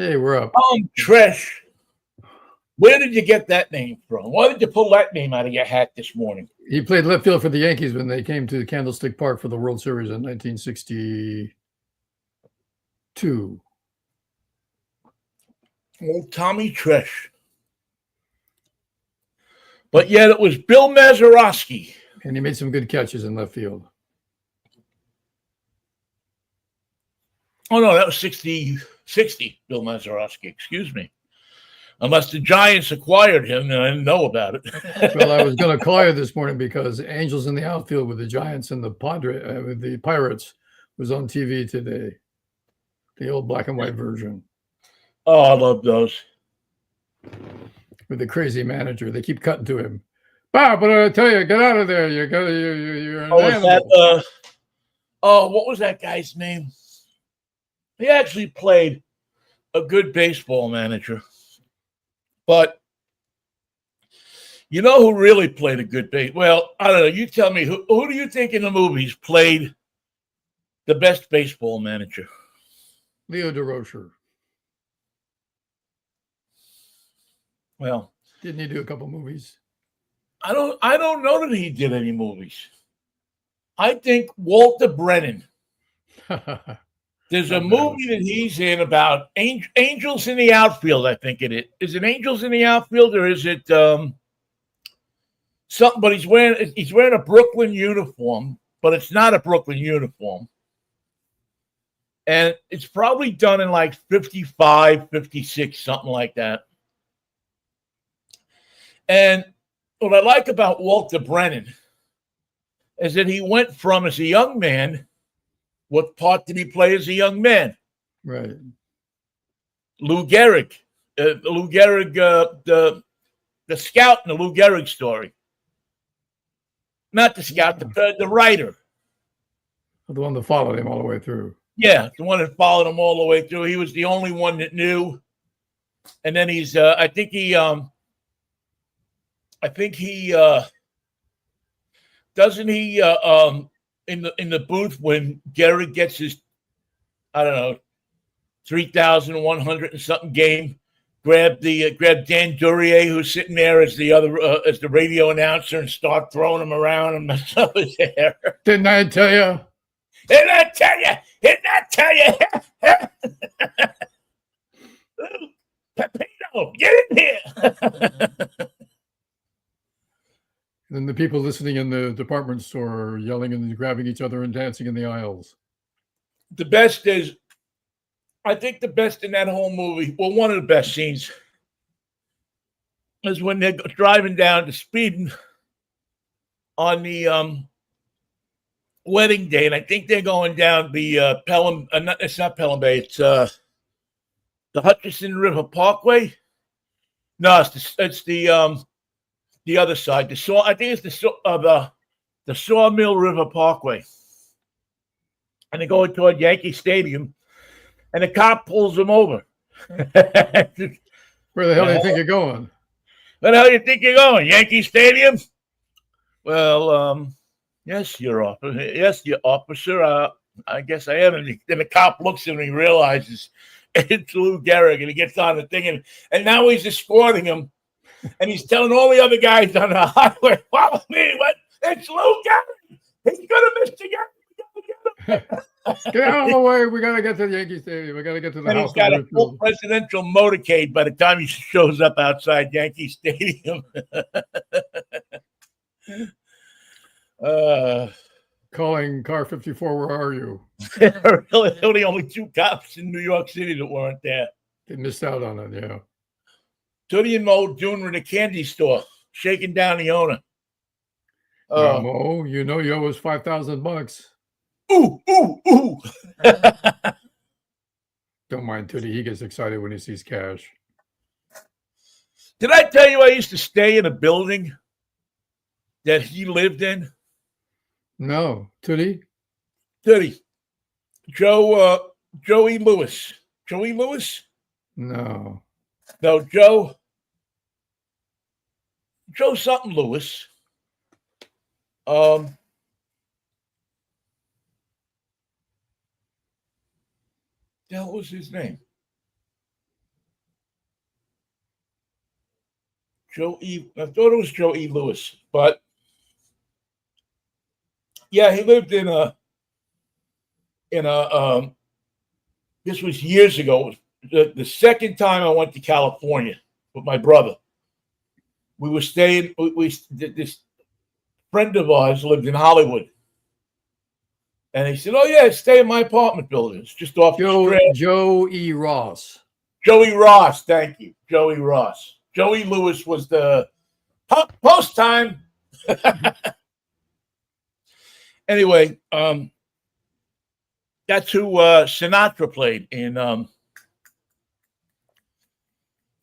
Hey, we're up. Trish, where did you get that name from? Why did you pull that name out of your hat this morning? He played left field for the Yankees when they came to Candlestick Park for the World Series in 1962. Old Tommy Trish. But yet it was Bill Mazeroski. And he made some good catches in left field. Oh, no, that was 60, Bill Mazeroski. Excuse me. Unless the Giants acquired him and I didn't know about it. Well, I was going to call you this morning because Angels in the outfield with the Giants and the with the Pirates was on TV today. The old black and white version. Oh, I love those. With the crazy manager, they keep cutting to him. Bob, what did I tell you? Get out of there! You're an animal. What was that guy's name? He actually played a good baseball manager, but you know who really played a good baseball? Well, I don't know. You tell me who do you think in the movies played the best baseball manager? Leo DeRocher. Well, didn't he do a couple movies? I don't know that he did any movies. I think Walter Brennan. There's a movie that he's in about angels in the outfield. I think it is. Is it Angels in the Outfield or is it something? But he's wearing a Brooklyn uniform, but it's not a Brooklyn uniform. And it's probably done in like 55, 56, something like that. And what I like about Walter Brennan is that he went from, as a young man, what part did he play as a young man? Right. Lou Gehrig. Lou Gehrig, the scout in the Lou Gehrig story. Not the scout, the writer. The one that followed him all the way through. Yeah, the one that followed him all the way through. He was the only one that knew. And then he's, I think he doesn't he in the booth when Gehrig gets his, I don't know, 3,100 and something game, grab Dan Duryea, who's sitting there as the radio announcer, and start throwing him around and mess up his hair. Didn't I tell you? Didn't I tell you? Didn't I tell you? Pepino, get in here. And the people listening in the department store are yelling and grabbing each other and dancing in the aisles. The best is, I think the best in that whole movie, well, one of the best scenes is when they're driving down to Speeding on the wedding day. And I think they're going down the Pelham, it's not Pelham Bay, it's the Hutchinson River Parkway. No, it's the other side. I think it's the Sawmill River Parkway. And they're going toward Yankee Stadium, and the cop pulls them over. Where the hell do you think you're going? Where the hell do you think you're going? Yankee Stadium? Well, yes, your officer. I guess I am. And then the cop looks at him and he realizes it's Lou Gehrig, and he gets on the thing, and now he's escorting him. And he's telling all the other guys on the highway, follow me. What? It's Lou Gehrig. He's going to miss the game. Get out of the way. We got to get to the Yankee Stadium. We got to get to the house. He's got a full presidential motorcade by the time he shows up outside Yankee Stadium. Calling car 54, where are you? Really only two cops in New York City that weren't there. They missed out on it, yeah. Tootie and Mo doing in a candy store, shaking down the owner. Mo, you know you owe us $5,000. Ooh. Don't mind Tootie. He gets excited when he sees cash. Did I tell you I used to stay in a building that he lived in? No. Tootie? Joey Lewis. Joey Lewis? No. No, Joe something Lewis. The hell was his name? Joe E. I thought it was Joe E. Lewis, but yeah, he lived in a. This was years ago. It was the second time I went to California with my brother. We were staying. This friend of ours lived in Hollywood, and he said, "Oh yeah, stay in my apartment building. It's just off the strip." Joe E. Ross. Joey Ross, thank you, Joey Ross. Joey Lewis was the post time. Anyway, that's who Sinatra played in the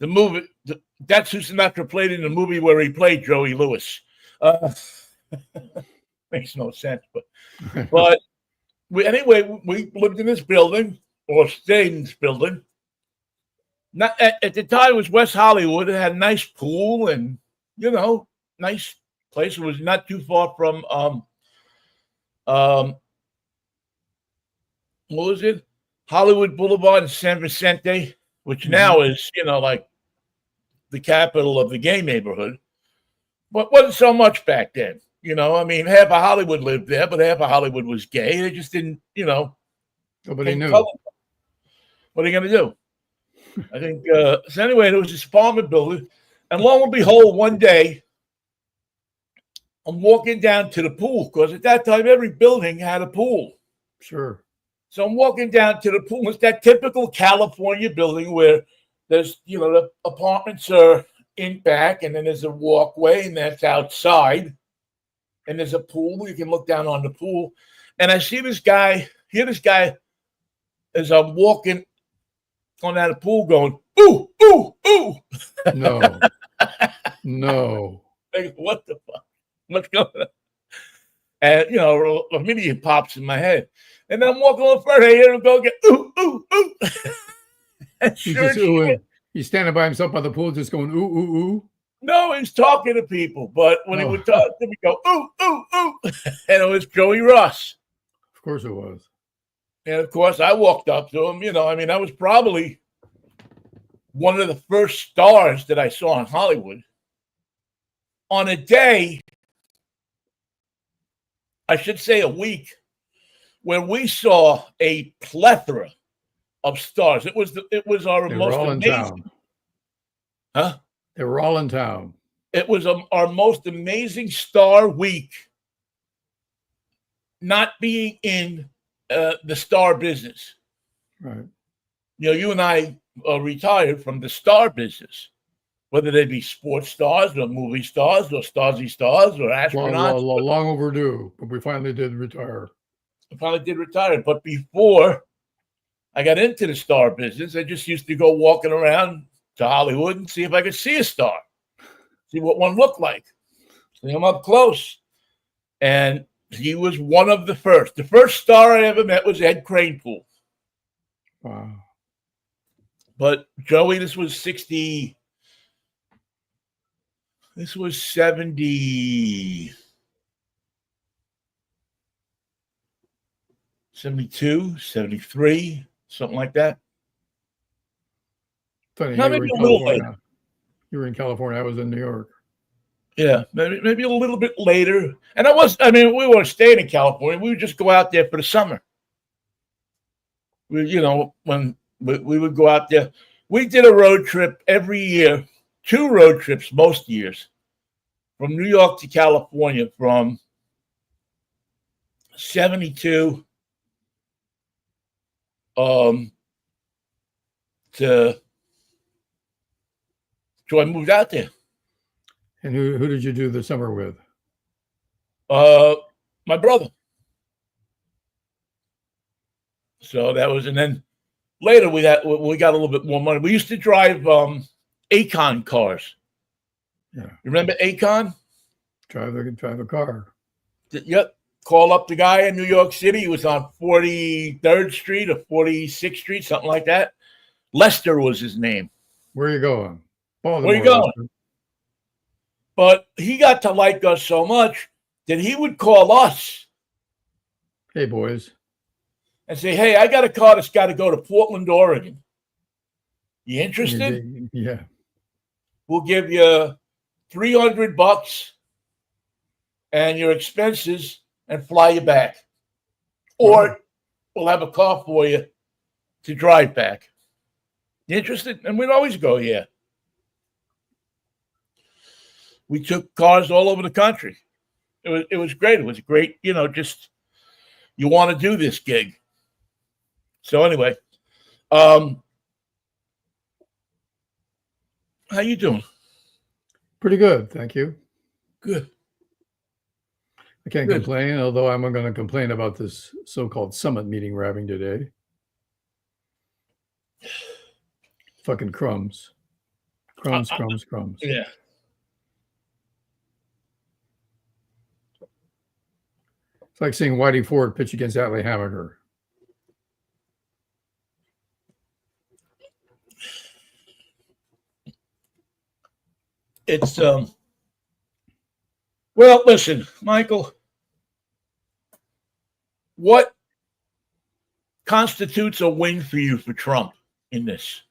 movie. That's who Sinatra played in the movie where he played Joey Lewis. Makes no sense, but we lived in this building or stayed in this building. Not at the time, it was West Hollywood. It had a nice pool and nice place. It was not too far from what was it? Hollywood Boulevard in San Vicente, which now is like the capital of the gay neighborhood, but wasn't so much back then. I mean, half of Hollywood lived there, but half of Hollywood was gay. They just didn't, Nobody knew. What are you going to do? I think so. Anyway, there was this apartment building, and lo and behold, one day I'm walking down to the pool because at that time every building had a pool. Sure. So I'm walking down to the pool. It's that typical California building where there's the apartments are in back, and then there's a walkway, and that's outside, and there's a pool. You can look down on the pool, and I see this guy. Hear this guy as I'm walking on out of the pool going, ooh, ooh, ooh. No. No. Like, what the fuck? What's going on? And, immediately pops in my head. And then I'm walking a little further, I hear him go get, ooh, ooh, ooh. And he's standing by himself by the pool just going, ooh, ooh, ooh. No, he's talking to people. But when he would talk to them, he'd go, ooh, ooh, ooh. And it was Joey Ross. Of course it was. And of course, I walked up to him. I was probably one of the first stars that I saw in Hollywood. On a day, I should say a week, where we saw a plethora of stars. It was our most amazing. Huh? They were all in town. It was our most amazing star week. Not being in the star business. Right. You and I retired from the star business, whether they be sports stars or movie stars or Starsy stars or astronauts. Long overdue, but we finally did retire. I finally did retire. But before I got into the star business, I just used to go walking around to Hollywood and see if I could see a star, see what one looked like, see him up close. And he was one of the first. The first star I ever met was Ed Kranepool. Wow. But Joey, this was 60. This was 70. 72, 73, something like that. Funny, you were in California. I was in New York. Yeah, maybe a little bit later. And we weren't staying in California. We would just go out there for the summer. When we would go out there. We did a road trip every year, 2 road trips most years, from New York to California from 72 so I moved out there. And who did you do the summer with? My brother. So that was, and then later we got a little bit more money. We used to drive Acon cars. Yeah. You remember Acon? Drive a car. Yep. Call up the guy in New York City. He was on 43rd Street or 46th Street, something like that. Lester was his name. Where are you going? Baltimore, where are you going? Lester. But he got to like us so much that he would call us. Hey, boys. And say, hey, I got a car that's got to go to Portland, Oregon. You interested? Yeah. We'll give you $300 and your expenses and fly you back. Or we'll have a car for you to drive back. You interested? And we'd always go, yeah. We took cars all over the country. It was great. It was great, just you want to do this gig. So anyway, how you doing? Pretty good, thank you. Good. I can't complain, although I'm going to complain about this so-called summit meeting we're having today. Fucking crumbs. Crumbs. Yeah. It's like seeing Whitey Ford pitch against Atlee Hammaker. It's well, listen, Michael, what constitutes a win for you for Trump in this?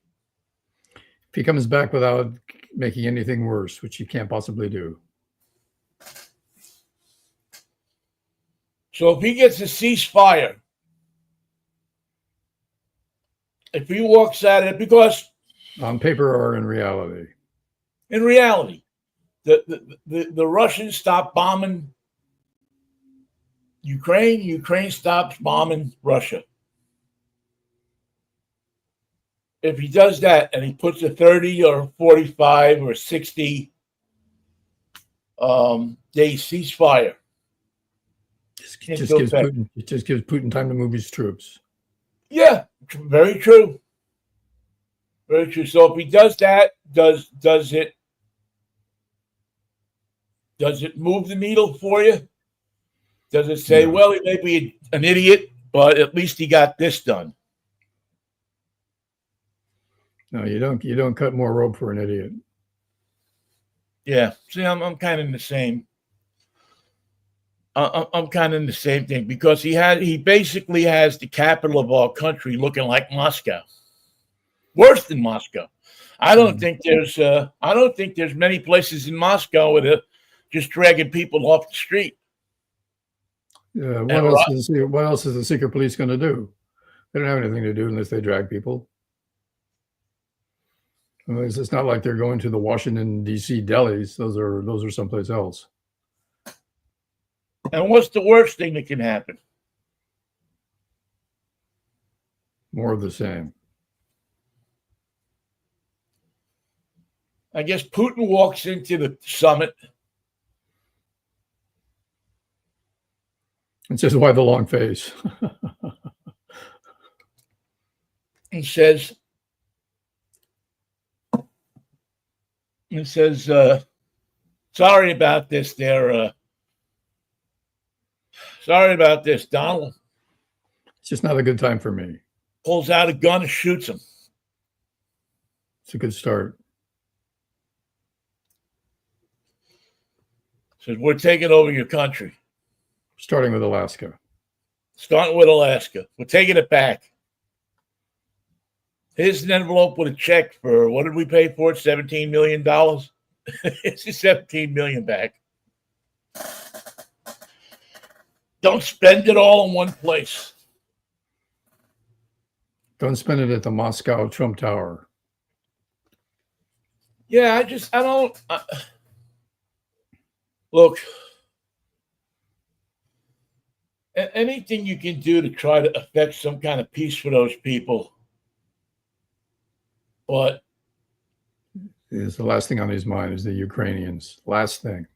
If he comes back without making anything worse, which he can't possibly do. So if he gets a ceasefire, if he walks at it, because on paper or in reality? In reality, the Russians stop bombing Ukraine. Ukraine stops bombing Russia. If he does that and he puts a 30 or 45 or 60 day ceasefire, it just gives Putin time to move his troops. Yeah, very true. Very true. So if he does that, does it move the needle for you? Does it say, well, he may be an idiot, but at least he got this done? No, you don't cut more rope for an idiot. Yeah. See, I'm kind of in the same. I'm kind of in the same thing because he basically has the capital of our country looking like Moscow. Worse than Moscow. I don't think there's many places in Moscow where they're just dragging people off the street. Yeah. What else is the secret police going to do? They don't have anything to do unless they drag people. It's not like they're going to the Washington D.C. delis. Those are someplace else. And what's the worst thing that can happen? More of the same. I guess Putin walks into the summit and says, "Why the long face?" He says, "Sorry about this, there. Sorry about this, Donald." It's just not a good time for me. Pulls out a gun and shoots him. It's a good start. Says, we're taking over your country. Starting with Alaska. We're taking it back. Here's an envelope with a check for, what did we pay for it? $17 million? It's $17 million back. Don't spend it all in one place. Don't spend it at the Moscow Trump Tower. Yeah, look, anything you can do to try to affect some kind of peace for those people. But is the last thing on his mind is the Ukrainians. Last thing.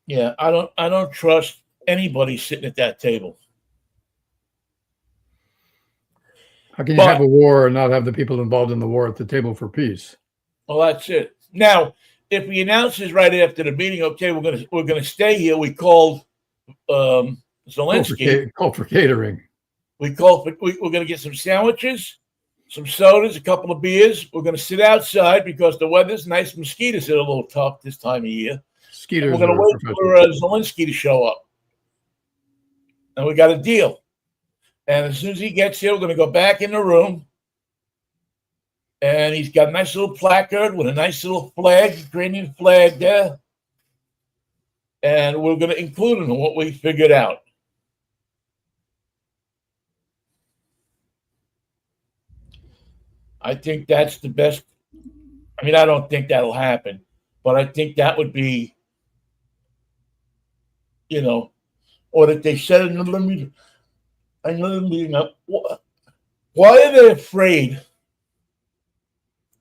Yeah, I don't trust anybody sitting at that table. How can you have a war and not have the people involved in the war at the table for peace? Well, that's it. Now, if he announces right after the meeting, okay, we're gonna stay here. We called Zelensky. Call for catering. We're gonna get some sandwiches, some sodas, a couple of beers. We're gonna sit outside because the weather's nice. Mosquitoes are a little tough this time of year. We're gonna wait for Zelensky to show up, and we got a deal. And as soon as he gets here, we're gonna go back in the room, And he's got a nice little placard with a nice little flag, Ukrainian flag there. And we're going to include him in what we figured out. I think that's the best. I mean, I don't think that'll happen, but I think that would be, or that they said in another meeting. Why are they afraid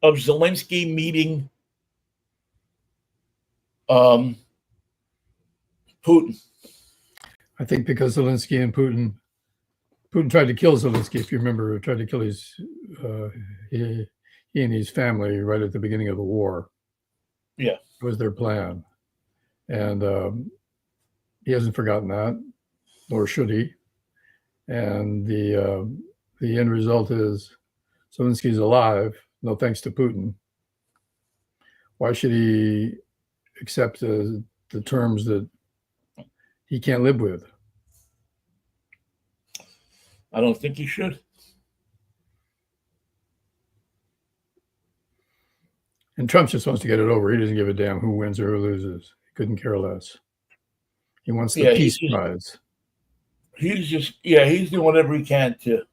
of Zelensky meeting Putin? I think because Zelensky and Putin tried to kill Zelensky, if you remember, tried to kill he and his family right at the beginning of the war. Yeah. It was their plan. And he hasn't forgotten that, nor should he. And the end result is Zelensky's alive, no thanks to Putin. Why should he accept the terms that he can't live with? I don't think he should. And Trump just wants to get it over. He doesn't give a damn who wins or who loses. He couldn't care less. He wants the peace prize. He's doing whatever he can to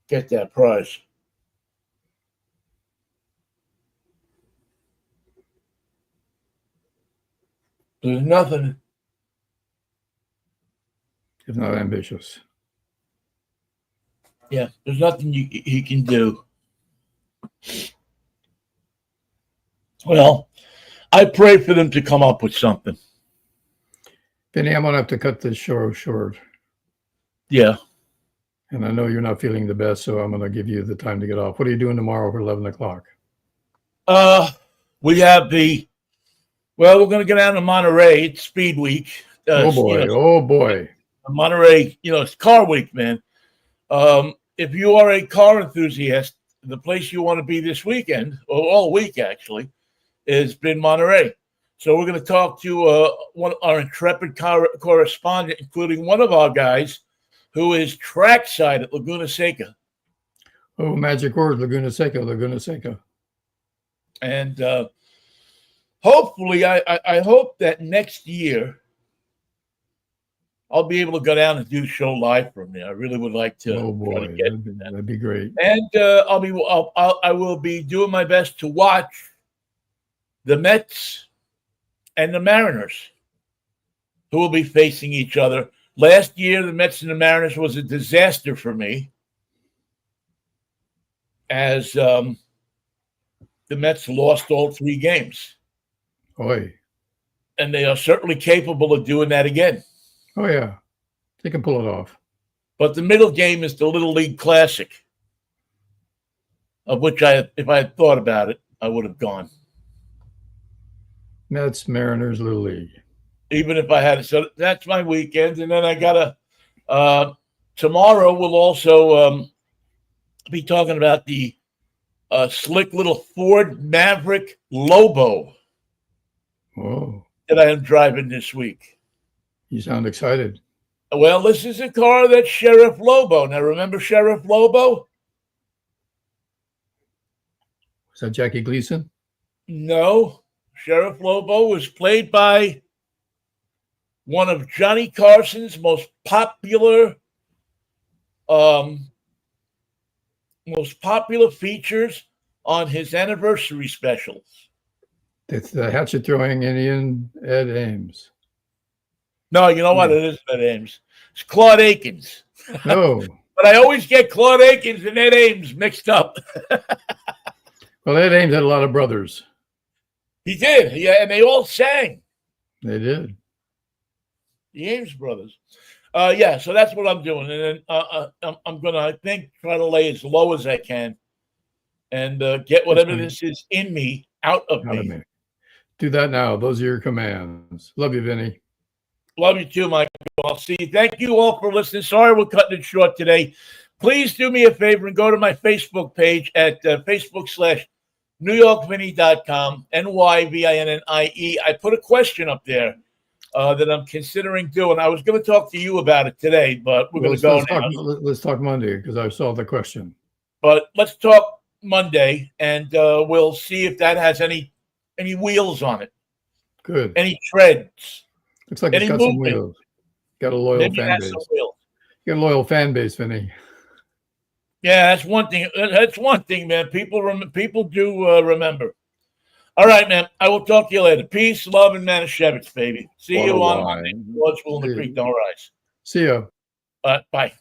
get that prize. There's nothing. If not ambitious. Yeah, there's nothing he can do. Well, I pray for them to come up with something. Vinnie, I'm going to have to cut this show short. Yeah. And I know you're not feeling the best, so I'm going to give you the time to get off. What are you doing tomorrow for 11 o'clock? We have we're going to go down to Monterey. It's Speed Week. Oh, boy. Monterey, it's car week, man. If you are a car enthusiast, the place you want to be this weekend, or all week actually, has been Monterey. So we're going to talk to our intrepid correspondent, including one of our guys who is trackside at Laguna Seca. Oh, magic word, Laguna Seca. And hopefully, I hope that next year I'll be able to go down and do a show live from there. I really would like to. Oh boy, that'd be great. And I will be doing my best to watch the Mets and the Mariners, who will be facing each other. Last year, the Mets and the Mariners was a disaster for me, as the Mets lost all 3 games. Oy. And they are certainly capable of doing that again. Oh, yeah. They can pull it off. But the middle game is the Little League Classic, of which if I had thought about it, I would have gone. Mets, Mariners, Little League. Even if I had it. So that's my weekend. And then I got tomorrow we'll also be talking about the slick little Ford Maverick Lobo. Whoa. That I am driving this week. You sound excited. Well, this is a car that's Sheriff Lobo. Now, remember Sheriff Lobo? Was that Jackie Gleason? No. Sheriff Lobo was played by one of Johnny Carson's most popular features on his anniversary specials. It's the hatchet-throwing Indian Ed Ames. No, you know what? It isn't Ed Ames. It's Claude Akins. No. But I always get Claude Akins and Ed Ames mixed up. Well, Ed Ames had a lot of brothers. He did. Yeah, and they all sang. They did. The Ames brothers. Yeah, so that's what I'm doing. And then I'm going to, I think, try to lay as low as I can and get whatever this is in me out of me. Do that now. Those are your commands. Love you, Vinnie. Love you too, Michael. I'll see you. Thank you all for listening. Sorry we're cutting it short today. Please do me a favor and go to my Facebook page at Facebook/NewYorkVinnie.com, NYVINNIE. I put a question up there that I'm considering doing. I was going to talk to you about it today, but we're going to go now. Let's talk Monday because I saw the question. But let's talk Monday, and we'll see if that has any wheels on it, Good. any treads, Looks like it's any got some movement. wheels. Got a loyal Maybe it fan has base. some wheels. You got a loyal fan base, Vinny. Yeah, that's one thing. That's one thing, man. People do remember. All right, man. I will talk to you later. Peace, love, and Manischewitz, baby. See you on Monday. Lord School in the Creek. Don't rise. See ya. Bye.